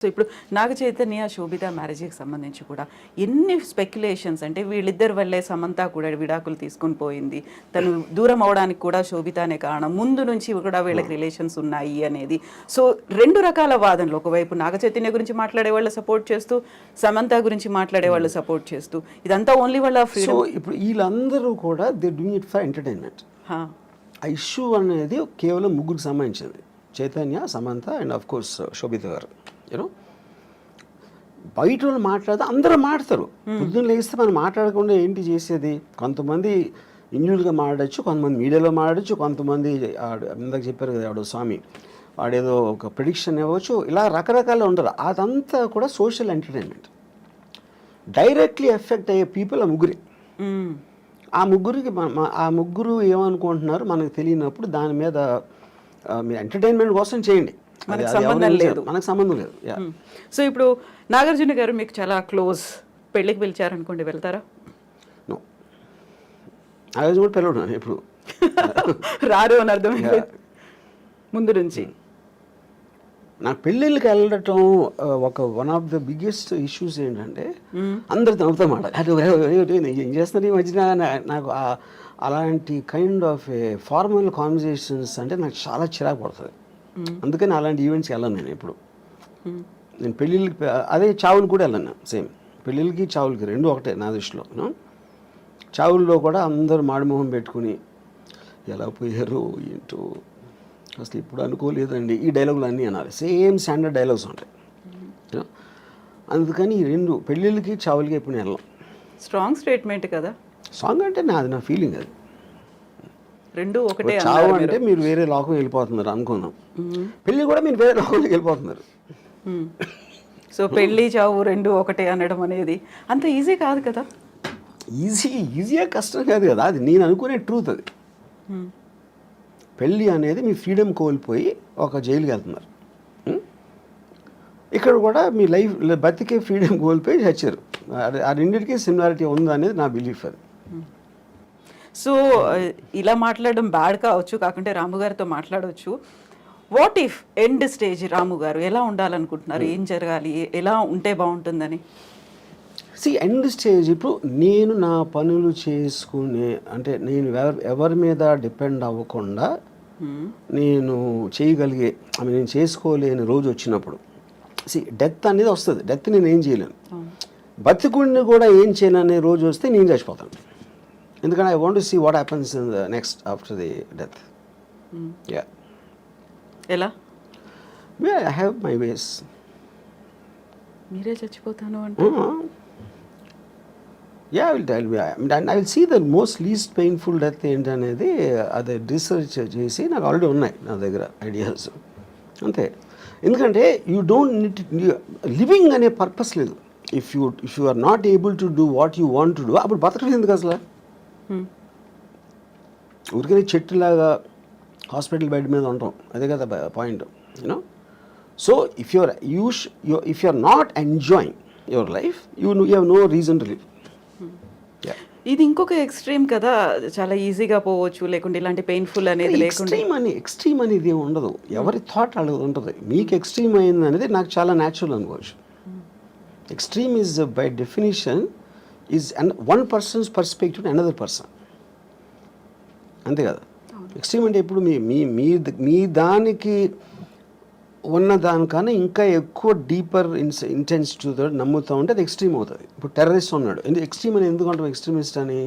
So ఇప్పుడు నాగ చైతన్య శోభిత మ్యారేజ్కి సంబంధించి కూడా ఎన్ని స్పెక్యులేషన్స్, అంటే వీళ్ళిద్దరి వల్లే సమంత కూడా విడాకులు తీసుకుని పోయింది, తను దూరం అవడానికి కూడా శోభితనే కారణం, ముందు నుంచి కూడా వీళ్ళకి రిలేషన్స్ ఉన్నాయి అనేది. సో రెండు రకాల వాదనలు, ఒకవైపు నాగ చైతన్య గురించి మాట్లాడే వాళ్ళు సపోర్ట్ చేస్తూ, సమంత గురించి మాట్లాడే వాళ్ళు సపోర్ట్ చేస్తూ, ఇదంతా ఓన్లీ వాళ్ళ సో ఇప్పుడు వీళ్ళందరూ కూడా they doing it for entertainment. ఆ ఇష్యూ అనేది కేవలం ముగ్గురికి సంబంధించింది, Chaitanya, Samantha and of course Sobhita garu. You know బయట వాళ్ళు మాట్లాడితే అందరూ మాట్లాడతారు. పొద్దున్న లేస్తే మనం మాట్లాడకుండా ఏంటి చేసేది? కొంతమంది ఇండివిజువల్గా మాట్లాడచ్చు, కొంతమంది మీడియాలో మాట్లాడచ్చు, కొంతమంది ఇందాక చెప్పారు కదా ఆవిడ స్వామి వాడేదో ఒక ప్రిడిక్షన్ ఇవ్వచ్చు, ఇలా రకరకాలు ఉండరు. అదంతా కూడా సోషల్ ఎంటర్టైన్మెంట్. డైరెక్ట్లీ ఎఫెక్ట్ అయ్యే పీపుల్ ఆ ముగ్గురే. ఆ ముగ్గురికి ఆ ముగ్గురు ఏమనుకుంటున్నారు మనకు తెలియనప్పుడు దాని మీద మీరు ఎంటర్టైన్మెంట్ కోసం చేయండి, మనకు సంబంధం లేదు. సో ఇప్పుడు నాగార్జున గారు మీకు చాలా క్లోజ్, పెళ్ళికి పిలిచారనుకోండి, వెళ్తారా? నో, నాగార్జున కూడా పిలవడు ఇప్పుడు రారు అని అర్థమైంది ముందు నుంచి. నాకు పెళ్ళిళ్ళకి వెళ్ళటం one of the biggest issues ఏంటంటే అందరు నవ్వుతా మాట ఏం చేస్తున్నారు ఈ మధ్యన. నాకు అలాంటి కైండ్ ఆఫ్ ఫార్మల్ కాన్వర్జేషన్స్ అంటే నాకు చాలా చిరాకు పడుతుంది. అందుకని అలాంటి ఈవెంట్స్కి వెళ్ళను నేను ఎప్పుడు. నేను పెళ్ళిళ్ళకి, అదే చావులు కూడా వెళ్ళను. సేమ్ పెళ్ళిళ్ళకి చావులకి రెండు ఒకటే నా దృష్టిలో. చావుల్లో కూడా అందరూ మాడిమోహం పెట్టుకుని ఎలా పోయారు ఏంటో అసలు ఇప్పుడు అనుకోలేదండి, ఈ డైలాగులు అన్నీ అనాలి. సేమ్ స్టాండర్డ్ డైలాగ్స్ ఉంటాయి. అందుకని ఈ రెండు పెళ్ళిళ్ళకి చావులకి ఎప్పుడు వెళ్ళాం. స్ట్రాంగ్ స్టేట్మెంట్ కదా సాంగ్ అంటే నా ఫీలింగ్. అది రెండు ఒకటే. చావు అంటే మీరు వేరే లోకం వెళ్ళిపోతున్నారు అనుకున్నాం, పెళ్ళి కూడా మీరు వేరే లోకంలోకి వెళ్ళిపోతున్నారు. సో పెళ్ళి చావు రెండు ఒకటే అనడం అనేది అంత ఈజీ కాదు కదా. ఈజీగా కష్టం కాదు కదా, అది నేను అనుకునే ట్రూత్. అది పెళ్ళి అనేది మీ ఫ్రీడమ్ కోల్పోయి ఒక జైలుకి వెళ్తున్నారు. ఇక్కడ కూడా మీ లైఫ్ బతికే ఫ్రీడమ్ కోల్పోయి చచ్చారు. ఆ రెండింటికి సిమిలారిటీ ఉంది అనేది నా బిలీఫ్. అది సో ఇలా మాట్లాడడం బ్యాడ్ కావచ్చు, కాకుంటే రాము గారితో మాట్లాడవచ్చు. వాట్ ఇఫ్ ఎండ్ స్టేజ్ రాము గారు ఎలా ఉండాలనుకుంటున్నారు, ఏం జరగాలి, ఎలా ఉంటే బాగుంటుందని? ఎండ్ స్టేజ్ ఇప్పుడు నేను నా పనులు చేసుకునే, అంటే నేను ఎవరి మీద డిపెండ్ అవ్వకుండా నేను చేయగలిగే, నేను చేసుకోలేని రోజు వచ్చినప్పుడు డెత్ అనేది వస్తుంది. డెత్ నేను ఏం చేయలేను, బతికుడిని కూడా ఏం చేయను అనే రోజు వస్తే నేను చచ్చిపోతాను. ఎందుకంటే I want to see what happens in the next after the death. ఎలా? I have my ways. మీరే చచ్చిపోతాను అంటే I will see the most least painful death ఏంటనేది అది రీసెర్చ్ చేసి నాకు ఆల్రెడీ ఉన్నాయి నా దగ్గర ఐడియాస్. అంతే. ఎందుకంటే యూ డోంట్ నీడ్ లివింగ్ అనే పర్పస్ లేదు. If you are not able to do what you want to do, అప్పుడు బతకలేదు ఎందుకు అసలు? ఊరికే చెట్టులాగా హాస్పిటల్ బెడ్ మీద ఉంటాం, అదే కదా point. You know, so if you are not enjoying your life, you have no reason to live. ఇది ఇంకొక ఎక్స్ట్రీమ్ కదా, చాలా ఈజీగా పోవచ్చు, లేకుంటే ఇలాంటి పెయిన్ఫుల్ అనేది లేకుండా. ఎక్స్ట్రీమ్ అనేది ఉండదు, ఎవరి థాట్ అలా ఉంటుంది. మీకు ఎక్స్ట్రీమ్ అయింది అనేది నాకు చాలా న్యాచురల్ అనుకోవచ్చు. Extreme is by definition is one persons perspective another person, అంతే కదా. ఎక్స్ట్రీమ్ అంటే ఇప్పుడు మీ దానికి ఉన్న దానికన్నా ఇంకా ఎక్కువ డీపర్ ఇంటెన్సిటీతో నమ్ముతూ ఉంటే అది ఎక్స్ట్రీమ్ అవుతుంది. ఇప్పుడు టెర్రరిస్ట్ ఉన్నాడు, ఎక్స్ట్రీమ్ అని ఎందుకు అంటాం ఎక్స్ట్రీమిస్ట్ అని?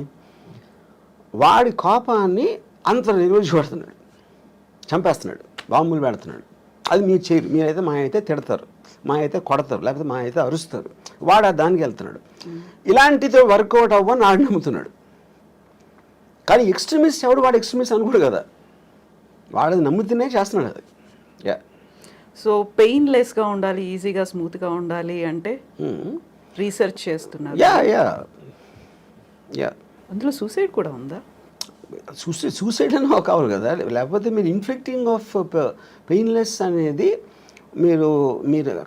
వాడి కోపాన్ని అంత నిర్వహించబడుతున్నాడు, చంపేస్తున్నాడు, బాంబులు పెడుతున్నాడు. అది మీరు చేయరు. మీరైతే మా అయితే తిడతారు, మా అయితే కొడతారు, లేకపోతే మా అయితే అరుస్తారు. వాడు దానికి వెళ్తున్నాడు. ఇలాంటితో వర్కౌట్ అవ్వని వాడు నమ్ముతున్నాడు. కానీ ఎక్స్ట్రీమిస్ట్ ఎవడు? వాడు ఎక్స్ట్రీమిస్ట్ అనుకోడు కదా, వాడు నమ్ముతూనే చేస్తున్నాడు అది. సో పెయిన్లెస్గా ఉండాలి, ఈజీగా స్మూత్గా ఉండాలి అంటే రీసెర్చ్ చేస్తున్నారు. అందులో సూసైడ్ కూడా ఉందా? సూసైడ్ అని కావాలి కదా, లేకపోతే మీరు ఇన్ఫ్లిక్టింగ్ ఆఫ్ పెయిన్లెస్ అనేది మీరు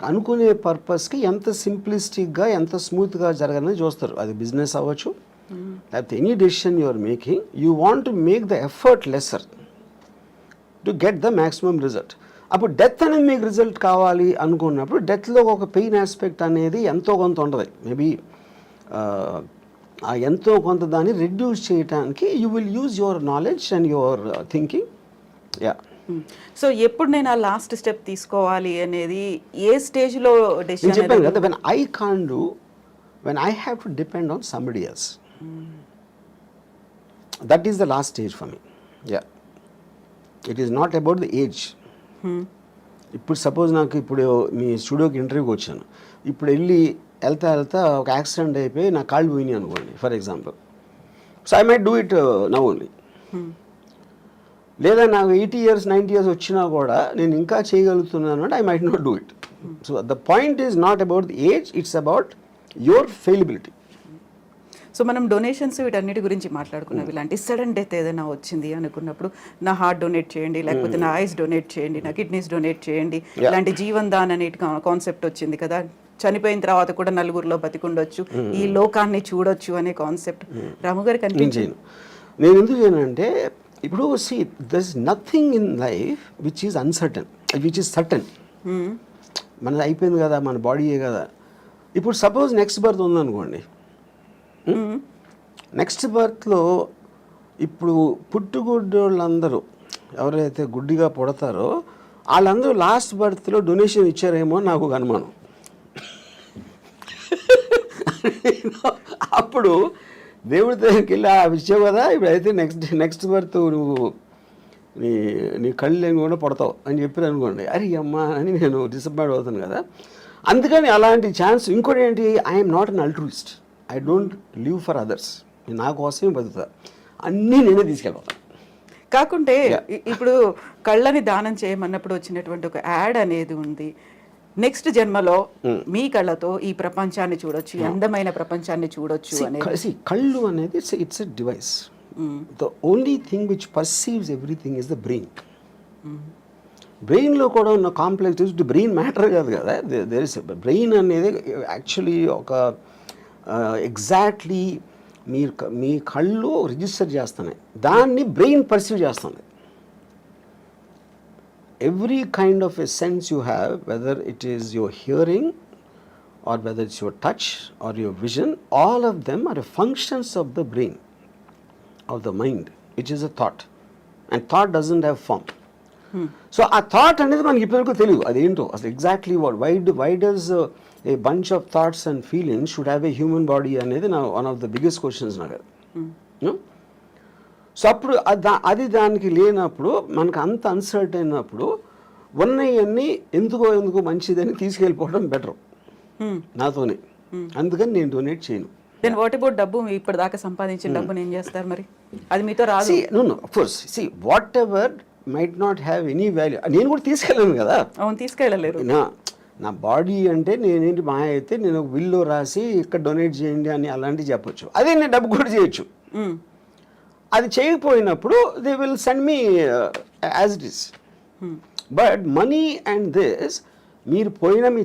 అనుకునే పర్పస్కి ఎంత సింప్లిస్టిక్గా ఎంత స్మూత్గా జరగాలని చూస్తారు. అది బిజినెస్ అవ్వచ్చు, లేకపోతే any decision you are making, you want to make the effort lesser to get the maximum result. అప్పుడు డెత్ అనేది మీకు రిజల్ట్ కావాలి అనుకున్నప్పుడు డెత్లో ఒక పెయిన్ ఆస్పెక్ట్ అనేది ఎంతో కొంత ఉంటుంది. మేబీ ఆ ఎంతో కొంత దాన్ని రెడ్యూస్ చేయడానికి you will use your knowledge and your thinking. Yeah. So ఎప్పుడు నేను ఆ లాస్ట్ స్టెప్ తీసుకోవాలి అనేది ఏ స్టేజ్లో నేను డెసిషన్ చెప్పాను కదా, when I can do, when I have to depend on somebody else, that is the last stage for me. Yeah. It is not about the age. ఇప్పుడు సపోజ్ నాకు ఇప్పుడు మీ స్టూడియోకి ఇంటర్వ్యూకి వచ్చాను, ఇప్పుడు వెళ్తా ఒక యాక్సిడెంట్ అయిపోయి నా కాళ్ళు పోయినాయి అనుకోండి for example. So I might do it now only. లేదా నాకు 80 years 90 years వచ్చినా కూడా నేను ఇంకా చేయగలుగుతున్నాను అంటే I might not do it. So the point is not about the age, it's about your fallibility. So మనం డొనేషన్స్ వీటన్నిటి గురించి మాట్లాడుకున్నాం. ఇలాంటి సడన్ డెత్ ఏదైనా వచ్చింది అనుకున్నప్పుడు నా హార్ట్ డొనేట్ చేయండి, లేకపోతే నా ఐస్ డొనేట్ చేయండి, నా కిడ్నీస్ డొనేట్ చేయండి, ఇలాంటి జీవన్ దాన్ అనే కాన్సెప్ట్ వచ్చింది కదా. చనిపోయిన తర్వాత కూడా నలుగురిలో బతికుండొచ్చు, ఈ లోకాన్ని చూడొచ్చు అనే కాన్సెప్ట్ రాము గారికి అనిపించింది. నేను ఎందుకు చేయనంటే ఇప్పుడు see there is nothing in life which is uncertain, which is certain. మనది అయిపోయింది కదా, మన బాడీయే కదా. ఇప్పుడు సపోజ్ నెక్స్ట్ బర్త్ ఉందనుకోండి, నెక్స్ట్ బర్త్లో ఇప్పుడు పుట్టుగుడ్డోళ్ళందరూ ఎవరైతే గుడ్డిగా పుడతారో వాళ్ళందరూ లాస్ట్ బర్త్లో డొనేషన్ ఇచ్చారేమో నాకు ఒక అనుమానం. అప్పుడు దేవుడి దగ్గరికి వెళ్ళి ఇచ్చావు కదా, ఇప్పుడు అయితే నెక్స్ట్ బర్త్ నువ్వు నీ కళ్ళు లేని కూడా పడతావు అని చెప్పారు అనుకోండి, అరే అమ్మా అని నేను డిసప్పాయింట్ అవుతాను కదా. అందుకని అలాంటి ఛాన్స్. ఇంకోటి ఏంటి, I'm not an అల్ట్రూయిస్ట్, I don't live for others. నా కోసమే బతుకుతా, అన్నీ నేనే తీసుకెళ్ళిపోతాను. కాకుంటే ఇప్పుడు కళ్ళని దానం చేయమన్నప్పుడు వచ్చినటువంటి ఒక యాడ్ అనేది ఉంది, నెక్స్ట్ జన్మలో మీ కళ్ళతో ఈ ప్రపంచాన్ని చూడొచ్చు, అందమైన ప్రపంచాన్ని చూడొచ్చు అనేది. కళ్ళు అనేది it's a device. The only thing which perceives everything is the brain. బ్రెయిన్లో కూడా ఉన్న కాంప్లెక్స్ బ్రెయిన్ మ్యాటర్ కాదు కదా. దేర్ ఇస్ బ్రెయిన్ అనేది యాక్చువల్లీ ఒక ఎగ్జాక్ట్లీ మీ కళ్ళు రిజిస్టర్ చేస్తున్నాయి, దాన్ని బ్రెయిన్ పర్సీవ్ చేస్తుంది. Every kind of a sense you have, whether it is your hearing or whether it's your touch or your vision, all of them are functions of the brain, of the mind, which is a thought. And thought doesn't have form. So a thought అనేది మనకి ఇప్పటివరకు తెలియదు అదేంటో అసలు exactly what why does a bunch of thoughts and feelings should have a human body అనేది నా one of the biggest questions నాకు. So అప్పుడు అది దానికి లేనప్పుడు మనకు అంత అన్సర్ట్ అయినప్పుడు ఉన్నవన్నీ ఎందుకో మంచిదని తీసుకెళ్ళిపోవడం బెటర్ నాతోనే. అందుకని నేను డొనేట్ చేయను. దెన్ వాట్ అబౌట్ డబ్బు? ఇప్పటిదాకా సంపాదించిన డబ్బుని ఏం చేస్తారు మరి? అది మీతో రాదు. Of course see what ever might not have any value. నేను కూడా తీసుకెళ్ళాను కదా. అవును, తీసుకెళ్ళలేరు. నా బాడీ అంటే నేనేంటి మా అయితే నేను ఒక బిల్లు రాసి ఇక్కడ డొనేట్ చేయండి అని అలాంటివి చెప్పొచ్చు. అదే నేను డబ్బు కూడా చేయొచ్చు. అది చేయకపోయినప్పుడు they will send me as it is. But money and this మీరు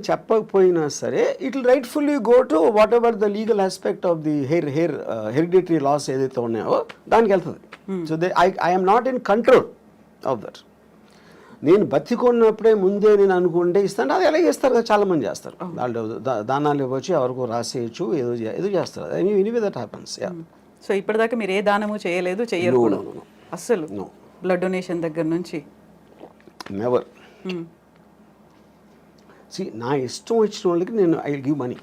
చెప్పకపోయినా సరే it will rightfully go to whatever the legal aspect of the hereditary laws ఏదైతే ఉన్నాయో దానికి వెళ్తుంది. So I'm not in control of that. నేను బతికున్నప్పుడే ముందే నేను అనుకుంటే ఇస్తాను, అది ఎలా చేస్తారు కదా, చాలా మంది చేస్తారు. వాళ్ళు దానాలు ఇవ్వచ్చు, ఎవరికో రాసేయచ్చు, ఏదో చేస్తారు. Anyway that happens. సో ఇప్పటిదాకా మీరు ఏ దానము చేయలేదు, చెయ్యరు కూడా అస్సలు? బ్లడ్ డొనేషన్ దగ్గర నుంచి నెవర్. సి నా ఇష్టం వచ్చిన వాళ్ళకి నేను I will give money.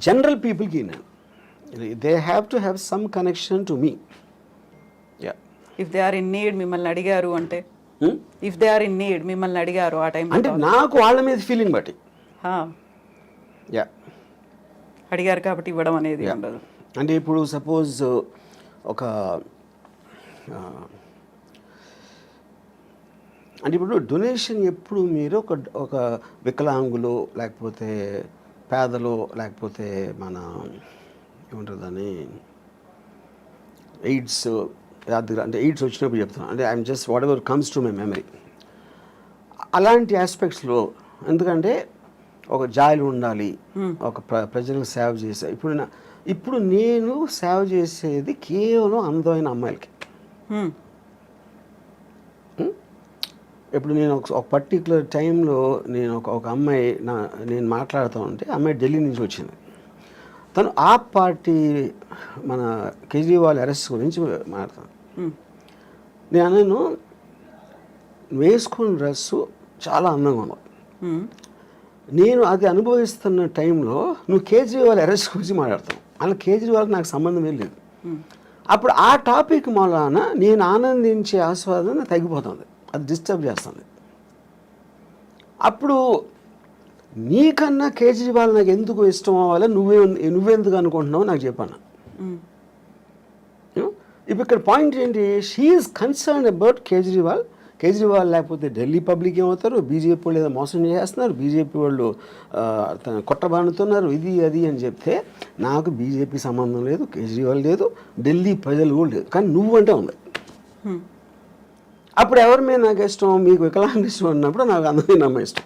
General పీపుల్కి నేను they have to have some connection to me. If they are in need మిమ్మల్ని అడిగారు అంటే, if they are in need మిమ్మల్ని అడిగారు ఆ టైం అంటే నాకు వాళ్ళ మీద ఫీలింగ్ బట్టి అడిగారు కాబట్టి ఇవ్వడం అనేది ఉండదు. అంటే ఇప్పుడు సపోజ్ అంటే ఇప్పుడు డొనేషన్ ఎప్పుడు మీరు ఒక వికలాంగులు లేకపోతే పేదలు లేకపోతే మన ఏమంటారు దాన్ని ఎయిడ్స్ అంటే ఎయిడ్స్ వచ్చినప్పుడు చెప్తున్నాను. అంటే I'm just what ever comes to my memory. అలాంటి ఆస్పెక్ట్స్లో ఎందుకంటే ఒక జాయిలు ఉండాలి, ఒక ప్రజలకు సేవ చేసే. ఇప్పుడు నేను సేవ చేసేది కేవలం అందమైన అమ్మాయిలకి. ఇప్పుడు నేను ఒక పర్టికులర్ టైంలో నేను ఒక అమ్మాయి నేను మాట్లాడుతూ ఉంటే అమ్మాయి ఢిల్లీ నుంచి వచ్చింది. తను ఆప్ పార్టీ మన కేజ్రీవాల్ అరెస్ట్ గురించి మాట్లాడతాను. నేను వేసుకున్న డ్రెస్సు చాలా అందంగా ఉంది. నేను అది అనుభవిస్తున్న టైంలో నువ్వు కేజ్రీవాల్ అరెస్ట్ గురించి మాట్లాడతావు. అలా కేజ్రీవాల్కి నాకు సంబంధమే లేదు. అప్పుడు ఆ టాపిక్ మూలాన నేను ఆనందించే ఆస్వాదన తగ్గిపోతుంది, అది డిస్టర్బ్ చేస్తుంది. అప్పుడు నీకన్నా కేజ్రీవాల్ నాకు ఎందుకు ఇష్టం అవ్వాలి, నువ్వెందుకు అనుకుంటున్నావు నాకు చెప్పాను. ఇప్పుడు ఇక్కడ పాయింట్ ఏంటి, she is concern about Kejriwal. Kejriwal లేకపోతే ఢిల్లీ పబ్లిక్ ఏమవుతారు, బీజేపీ వాళ్ళు ఏదో మోసం చేస్తున్నారు, బీజేపీ వాళ్ళు కొట్టబానుతున్నారు, ఇది అది అని చెప్తే నాకు బీజేపీ సంబంధం లేదు, కేజ్రీవాల్ లేదు, ఢిల్లీ ప్రజలు కూడా లేదు, కానీ నువ్వంటే ఉంది. అప్పుడు ఎవరి మీద నాకు ఇష్టం, మీకు వికలాంగ ఇష్టం అన్నప్పుడు నాకు అందమైన అమ్మాయి ఇష్టం.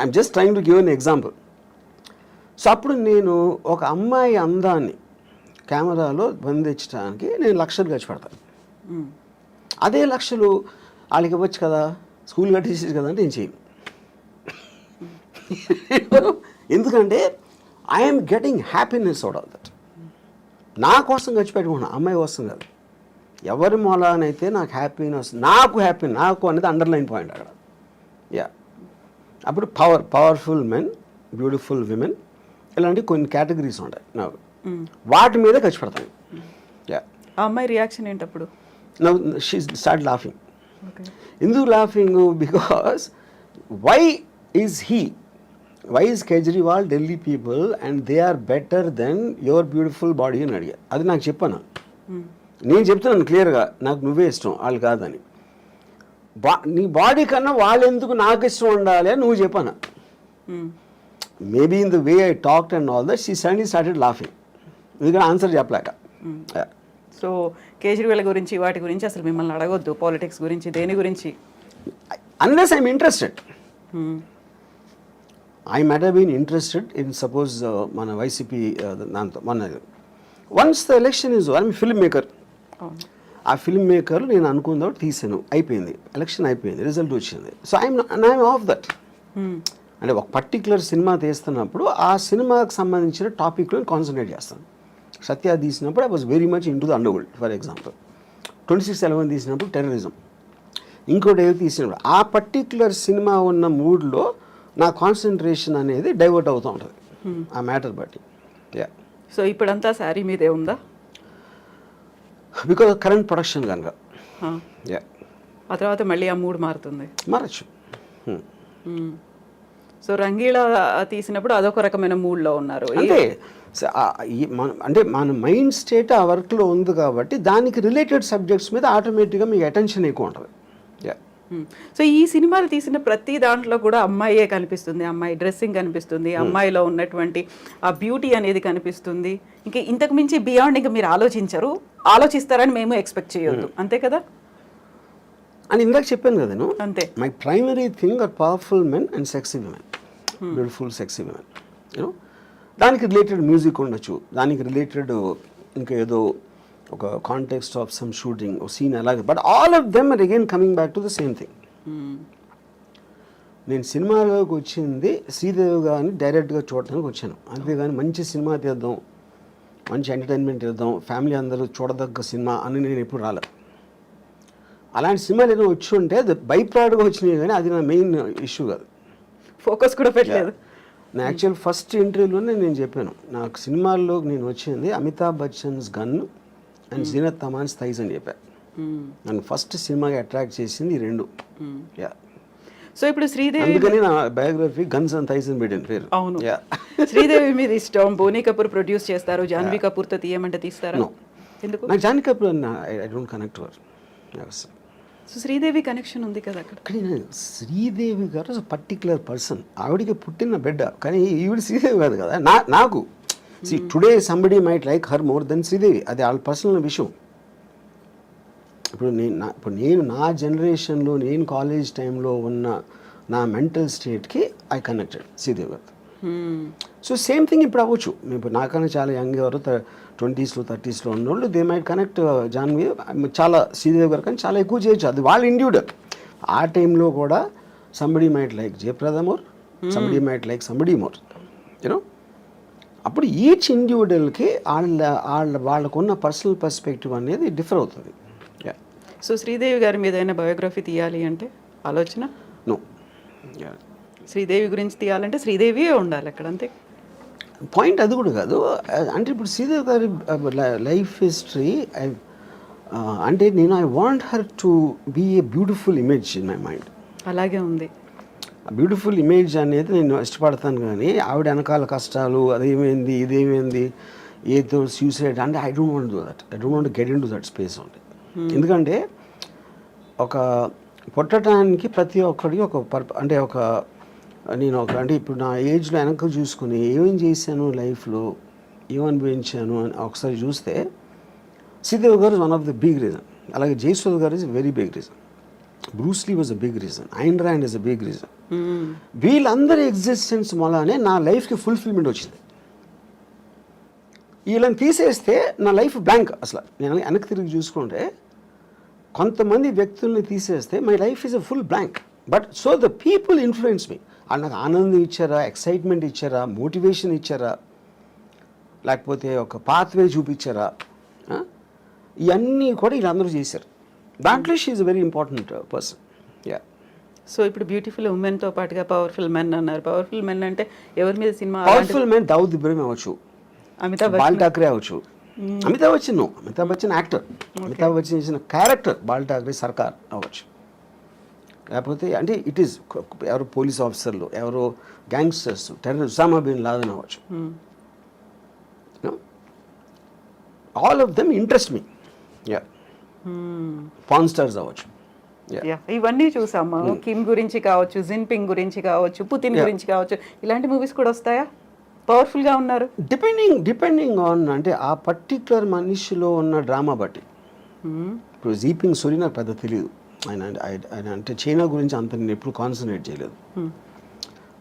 I'm just trying to give an example. So అప్పుడు నేను ఒక అమ్మాయి అందాన్ని కెమెరాలో బంధించడానికి నేను లక్షలు ఖర్చు పెడతాను. అదే లక్షలు వాళ్ళకి ఇవ్వచ్చు కదా, స్కూల్ కట్టేసేది కదా అంటే నేను చేయను. ఎందుకంటే I'm getting happiness out of that. నా కోసం ఖర్చు పెట్టుకున్నాను, అమ్మాయి కోసం కాదు. ఎవరి మూలానైతే నాకు హ్యాపీనెస్, నాకు అనేది అండర్లైన్ పాయింట్ అక్కడ. యా, అప్పుడు పవర్ఫుల్ మెన్, బ్యూటిఫుల్ విమెన్, ఇలాంటి కొన్ని కేటగిరీస్ ఉంటాయి నాకు, వాటి మీద ఖర్చు పెడతాను. యా, ఆ అమ్మాయి రియాక్షన్ ఏంటప్పుడు? Now she start laughing. ఎందుకు laughing? Because why is Kejriwal Delhi people and they are better than your beautiful body అని అడిగా. అది నాకు చెప్పాను. నేను చెప్తున్నాను క్లియర్గా, నాకు నువ్వే ఇష్టం, వాళ్ళు కాదని. నీ బాడీ కన్నా వాళ్ళు ఎందుకు నాకు ఇష్టం ఉండాలి అని నువ్వు చెప్పాను. Maybe in the way I talked and all that she suddenly started laughing. ఎందుకంటే ఆన్సర్ చెప్పలేక. సో కేజ్రీవాల్ గురించి వాటి గురించి అసలు మిమ్మల్ని అడగొద్దు, పాలిటిక్స్ గురించి, దేని గురించి, unless I'm interested. I might have been interested in suppose మన వైసీపీ దాంతో మన once the election is, I'm film maker. ఆ ఫిల్మ్ మేకర్ నేను అనుకున్న తీసాను, అయిపోయింది, ఎలక్షన్ అయిపోయింది, రిజల్ట్ వచ్చింది. So I'm off that. అంటే ఒక పర్టికులర్ సినిమా తీస్తున్నప్పుడు ఆ సినిమాకి సంబంధించిన టాపిక్లో కాన్సన్ట్రేట్ చేస్తాను. సత్య తీసినప్పుడు I was very much in to the underworld, for example. 26/11 తీసినప్పుడు టెర్రరిజం, ఇంకోటి ఏదో తీసినప్పుడు ఆ పర్టికులర్ సినిమా ఉన్న మూడ్లో నా కాన్సన్ట్రేషన్ అనేది డైవర్ట్ అవుతూ ఉంటుంది ఆ మ్యాటర్ బట్టి. యా, సో ఇప్పుడంతా శారీ మీదే ఉందా? బికాజ్ కరెంట్ ప్రొడక్షన్ కనుక. యా, ఆ తర్వాత మళ్ళీ ఆ మూడ్ మారుతుంది, మారచ్చు. సో రంగీలా తీసినప్పుడు అదొక రకమైన మూడ్లో ఉన్నారు. అంటే మన మైండ్ స్టేట్ ఆ వర్క్లో ఉంది కాబట్టి దానికి రిలేటెడ్ సబ్జెక్ట్స్ మీద ఆటోమేటిక్గా మీకు అటెన్షన్ ఎక్కువ ఉంటుంది. సో ఈ సినిమాలు తీసిన ప్రతి దాంట్లో కూడా అమ్మాయే కనిపిస్తుంది, అమ్మాయి డ్రెస్సింగ్ కనిపిస్తుంది, అమ్మాయిలో ఉన్నటువంటి ఆ బ్యూటీ అనేది కనిపిస్తుంది. ఇంకా ఇంతకు మించి బియాండ్ ఇంకా మీరు ఆలోచిస్తారని మేము ఎక్స్పెక్ట్ చేయొద్దు, అంతే కదా? అని ఇందాక చెప్పాను కదా నేను, అంతే. My primary thing are powerful men and sexy women, beautiful sexy women. You know, దానికి రిలేటెడ్ మ్యూజిక్ ఉండొచ్చు, దానికి రిలేటెడ్ ఇంకా ఏదో ఒక కాంటెక్స్ట్ ఆఫ్ సమ్ షూటింగ్ ఒక సీన్ అలాగే, but all of them are again coming back to the same thing. నేను సినిమాలోకి వచ్చింది శ్రీదేవి గారిని డైరెక్ట్గా చూడటానికి వచ్చాను, అంతేగాని మంచి సినిమా తీద్దాం, మంచి ఎంటర్టైన్మెంట్ ఇద్దాం, ఫ్యామిలీ అందరూ చూడదగ్గ సినిమా అని నేను ఎప్పుడు రాలేదు. అలాంటి సినిమాలు ఏదైనా వచ్చి ఉంటే అది బై ప్రోడక్ట్గా వచ్చినాయి, కానీ అది నా మెయిన్ ఇష్యూ కాదు. ఫోకస్ కూడా పెట్టలేదు. నా యాక్చువల్ ఫస్ట్ ఇంటర్వ్యూలోనే నేను చెప్పాను, నాకు సినిమాల్లో నేను వచ్చింది Amitabh Bachchan's gun and Zeenat Aman's thighs అని చెప్పాను. నన్ను ఫస్ట్ సినిమాకి అట్రాక్ట్ చేసింది ఈ రెండు. యా, సో ఇప్పుడు శ్రీదేవి, అందుకని నా బయోగ్రఫీ గన్స్ అండ్ థైస్ అని పెట్టిన పేరు. అవును, శ్రీదేవి మీద ఇష్టం. బోనీ కపూర్ ప్రొడ్యూస్ చేస్తారు, జాన్వీ కపూర్తో తీయమంటే తీస్తారా? ఎందుకు? నాకు Janhvi Kapoor I don't connect to her. So Sridevi connection ఉంది కదా అక్కడ. కానీ శ్రీదేవి గారు పర్టికులర్ పర్సన్, ఆవిడికి పుట్టిన బిడ్డ, కానీ ఈవిడ శ్రీదేవి కాదు కదా. నాకు today somebody might like her more than Sridevi, అది వాళ్ళ పర్సనల్ విషయం. ఇప్పుడు నేను నా జనరేషన్లో, నేను కాలేజ్ టైంలో ఉన్న నా మెంటల్ స్టేట్కి ఐ కనెక్టెడ్ శ్రీదేవి గారు. సో సేమ్ థింగ్ ఇప్పుడు అవ్వచ్చు. ఇప్పుడు నాకన్నా చాలా యంగ్ ఎవరు 20s, 30s ఉన్నోళ్ళు దే మైట్ కనెక్ట్ జాన్వీ చాలా శ్రీదేవి గారు, కానీ చాలా ఎక్కువ చేయొచ్చు, అది వాళ్ళ ఇండివిజువల్. ఆ టైంలో కూడా somebody might like Jayaprada more, somebody might like somebody more, you know. అప్పుడు ఈచ్ ఇండివిజువల్కి వాళ్ళకున్న పర్సనల్ పర్స్పెక్టివ్ అనేది డిఫర్ అవుతుంది. సో శ్రీదేవి గారి మీద ఏదైనా బయోగ్రఫీ తీయాలి అంటే ఆలోచన? నో. శ్రీదేవి గురించి తీయాలంటే శ్రీదేవియే ఉండాలి అక్కడ, అంతే. పాయింట్ అది కూడా కాదు. అంటే ఇప్పుడు శ్రీదేవి గారి లైఫ్ హిస్టరీ అంటే నేను I want her to be a beautiful image in my mind. అలాగే ఉంది. బ్యూటిఫుల్ ఇమేజ్ అనేది నేను ఇష్టపడతాను, కానీ ఆవిడ వెనకాల కష్టాలు, అదేమైంది ఇదేమైంది ఏదో సూసైడ్ అంటే I don't want do that. I don't want get in to that space only. ఎందుకంటే ఒక పుట్టడానికి ప్రతి ఒక్కడికి ఒక అంటే నేను అంటే ఇప్పుడు నా ఏజ్లో వెనక చూసుకుని ఏమేం చేశాను లైఫ్లో, ఏమనిపించాను అని ఒకసారి చూస్తే Sridevi garu is one of the big reason. అలాగే Jayasudha garu is very big reason. Bruce Lee was a big reason. Ayn Rand is a big reason. వీళ్ళందరి ఎగ్జిస్టెన్స్ వల్లనే నా లైఫ్కి ఫుల్ఫిల్మెంట్ వచ్చింది. వీళ్ళని తీసేస్తే నా లైఫ్ బ్లాంక్. అసలు నేను వెనక్కి తిరిగి చూసుకుంటే కొంతమంది వ్యక్తుల్ని తీసేస్తే my life is a full blank. But so the people influence me. వాళ్ళు నాకు ఆనందం ఇచ్చారా, ఎక్సైట్మెంట్ ఇచ్చారా, మోటివేషన్ ఇచ్చారా, లేకపోతే ఒక పాత్వే చూపించారా, ఇవన్నీ కూడా వీళ్ళందరూ చేశారు. దాంట్లో she is a very important person. Yeah. So ఇప్పుడు బ్యూటిఫుల్ ఉమెన్తో పాటుగా పవర్ఫుల్ మెన్ అన్నారు. పవర్ఫుల్ మెన్ అంటే ఎవరి మీద cinema? Powerful men Dawood Ibrahim అవ్వచ్చు, అమితాబ్ బాల్ ఠాక్రే అవ్వచ్చు. అమితాబ్ బచ్చన్ యాక్టర్. అమితాబ్ బచ్చన్ చేసిన క్యారెక్టర్ బాల్ ఠాక్రే సర్కార్ అవ్వచ్చు. లేకపోతే అంటే ఇట్ ఈస్ ఎవరో పోలీస్ ఆఫీసర్లు, ఎవరో gangsters, terror, Osama bin Laden అవ్వచ్చు. All of them interest me. Yeah. Pawn stars అవ్వచ్చు. ఇవన్నీ చూసాము. కిమ్ గురించి కావచ్చు, జిన్పింగ్ గురించి కావచ్చు, పుతిన్ గురించి కావచ్చు, ఇలాంటి మూవీస్ కూడా వస్తాయా? పవర్ఫుల్గా ఉన్నారు. డిపెండింగ్ ఆన్ అంటే ఆ పర్టిక్యులర్ మనిషిలో ఉన్న డ్రామా బట్టి. ఇప్పుడు జీపింగ్ సూరి నాకు పెద్ద తెలియదు. ఆయన అంటే చైనా గురించి అంత నేను ఎప్పుడు కాన్సన్ట్రేట్ చేయలేదు.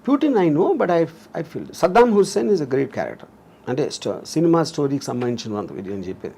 Putin I know, but I feel Saddam Hussain is a great character. అంటే సినిమా స్టోరీకి సంబంధించినంత ఇది అని చెప్పేది.